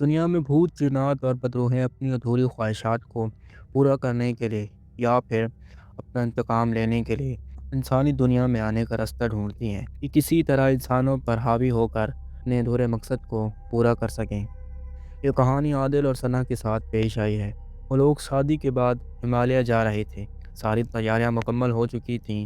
دنیا میں بھوت جنات اور بدروہیں اپنی ادھوری خواہشات کو پورا کرنے کے لیے یا پھر اپنا انتقام لینے کے لیے انسانی دنیا میں آنے کا راستہ ڈھونڈتی ہیں کہ کسی طرح انسانوں پر حاوی ہو کر اپنے ادھورے مقصد کو پورا کر سکیں۔ یہ کہانی عادل اور ثنا کے ساتھ پیش آئی ہے۔ وہ لوگ شادی کے بعد ہمالیہ جا رہے تھے، ساری تیاریاں مکمل ہو چکی تھیں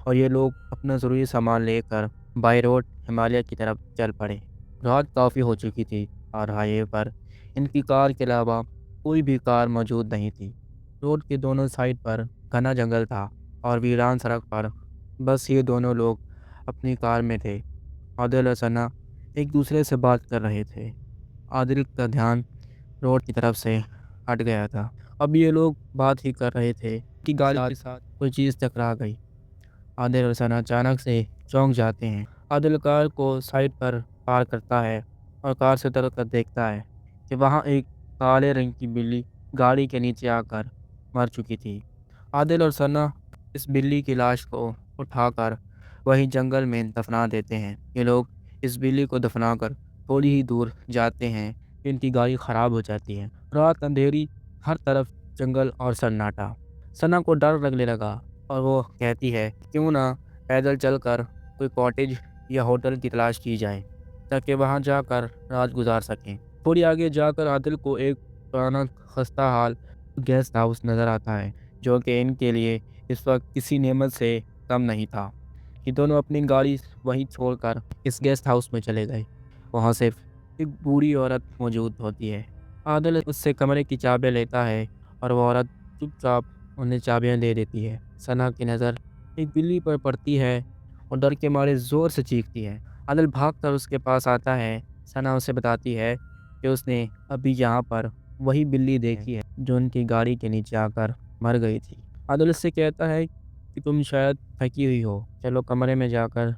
اور یہ لوگ اپنا ضروری سامان لے کر بائی روڈ ہمالیہ کی طرف چل پڑے۔ رات کافی ہو چکی تھی اور ہائی وے پر ان کی کار کے علاوہ کوئی بھی کار موجود نہیں تھی۔ روڈ کے دونوں سائڈ پر گھنا جنگل تھا اور ویران سڑک پر بس یہ دونوں لوگ اپنی کار میں تھے۔ عادل اور ثنا ایک دوسرے سے بات کر رہے تھے۔ عادل کا دھیان روڈ کی طرف سے ہٹ گیا تھا۔ اب یہ لوگ بات ہی کر رہے تھے کہ گاڑی کے ساتھ کوئی چیز ٹکرا گئی۔ عادل اور ثنا اچانک سے چونک جاتے ہیں۔ عادل کار کو سائڈ پر پارک کرتا ہے اور کار سے اتر کر دیکھتا ہے کہ وہاں ایک کالے رنگ کی بلی گاڑی کے نیچے آ کر مر چکی تھی۔ عادل اور ثنا اس بلی کی لاش کو اٹھا کر وہیں جنگل میں دفنا دیتے ہیں۔ یہ لوگ اس بلی کو دفنا کر تھوڑی ہی دور جاتے ہیں کہ ان کی گاڑی خراب ہو جاتی ہے۔ رات اندھیری، ہر طرف جنگل اور سناٹا۔ ثنا کو ڈر لگنے لگا اور وہ کہتی ہے کیوں نہ پیدل چل کر کوئی کاٹیج یا ہوٹل کی تلاش کی جائے تاکہ وہاں جا کر رات گزار سکیں۔ تھوڑی آگے جا کر عادل کو ایک پرانا خستہ حال گیسٹ ہاؤس نظر آتا ہے جو کہ ان کے لیے اس وقت کسی نعمت سے کم نہیں تھا۔ یہ دونوں اپنی گاڑی وہیں چھوڑ کر اس گیسٹ ہاؤس میں چلے گئے۔ وہاں صرف ایک بوڑھی عورت موجود ہوتی ہے۔ عادل اس سے کمرے کی چابیاں لیتا ہے اور وہ عورت چپ چاپ انہیں چابیاں دے دیتی ہے۔ ثنا کی نظر ایک بلی پر پڑتی ہے اور ڈر کے مارے زور سے چیختی ہے۔ عادل بھاگ کر اس کے پاس آتا ہے۔ ثنا اسے بتاتی ہے کہ اس نے ابھی یہاں پر وہی بلی دیکھی ہے جو ان کی گاڑی کے نیچے آ کر مر گئی تھی۔ عادل اس سے کہتا ہے کہ تم شاید تھکی ہوئی ہو، چلو کمرے میں جا کر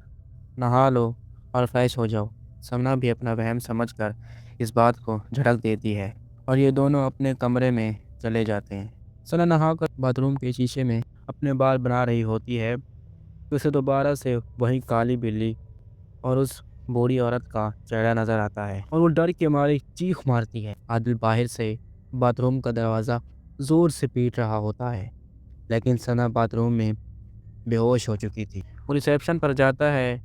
نہا لو اور فریش ہو جاؤ۔ ثنا بھی اپنا وہم سمجھ کر اس بات کو جھٹک دیتی ہے اور یہ دونوں اپنے کمرے میں چلے جاتے ہیں۔ ثنا نہا کر باتھ روم کے شیشے میں اپنے بال بنا رہی ہوتی ہے کہ اسے دوبارہ سے وہی کالی بلی اور اس بوڑھی عورت کا چہرہ نظر آتا ہے اور وہ ڈر کے مارے چیخ مارتی ہے۔ عادل باہر سے باتھ روم کا دروازہ زور سے پیٹ رہا ہوتا ہے لیکن ثنا باتھ روم میں بے ہوش ہو چکی تھی۔ وہ ریسیپشن پر جاتا ہے،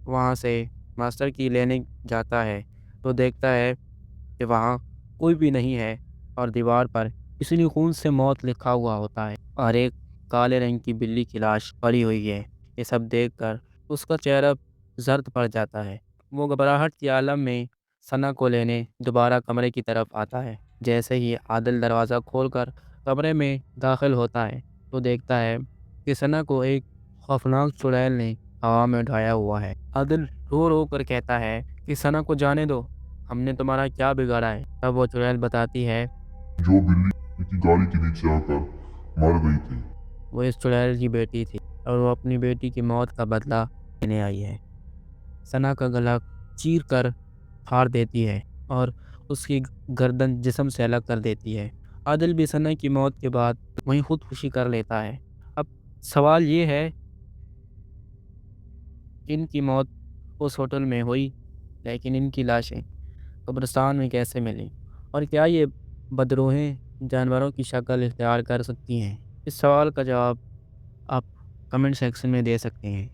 وہاں سے ماسٹر کی لینے جاتا ہے تو دیکھتا ہے کہ وہاں کوئی بھی نہیں ہے اور دیوار پر کسی نے خون سے موت لکھا ہوا ہوتا ہے اور ایک کالے رنگ کی بلی کی لاش پڑی ہوئی ہے۔ یہ سب دیکھ کر اس کا چہرہ زرد پڑ جاتا ہے۔ وہ گھبراہٹ کے عالم میں ثنا کو لینے دوبارہ کمرے کی طرف آتا ہے۔ جیسے ہی عادل دروازہ کھول کر کمرے میں داخل ہوتا ہے تو دیکھتا ہے کہ ثنا کو ایک خوفناک چڑیل نے ہوا میں اٹھایا ہوا ہے۔ عادل رو رو کر کہتا ہے کہ ثنا کو جانے دو، ہم نے تمہارا کیا بگاڑا ہے؟ تب وہ چڑیل بتاتی ہے جو بلی ان کی گاڑی کے نیچے آ کر مر گئی تھی۔ وہ اس چڑیل کی بیٹی تھی اور وہ اپنی بیٹی کی موت کا بدلہ لینے آئی ہے۔ ثنا کا گلا چیر کر پھاڑ دیتی ہے اور اس کی گردن جسم سے الگ کر دیتی ہے۔ عادل بھی ثنا کی موت کے بعد وہیں خودکشی کر لیتا ہے۔ اب سوال یہ ہے کہ ان کی موت اس ہوٹل میں ہوئی لیکن ان کی لاشیں قبرستان میں کیسے ملیں، اور کیا یہ بدروہیں جانوروں کی شکل اختیار کر سکتی ہیں؟ اس سوال کا جواب آپ کمنٹ سیکشن میں دے سکتے ہیں۔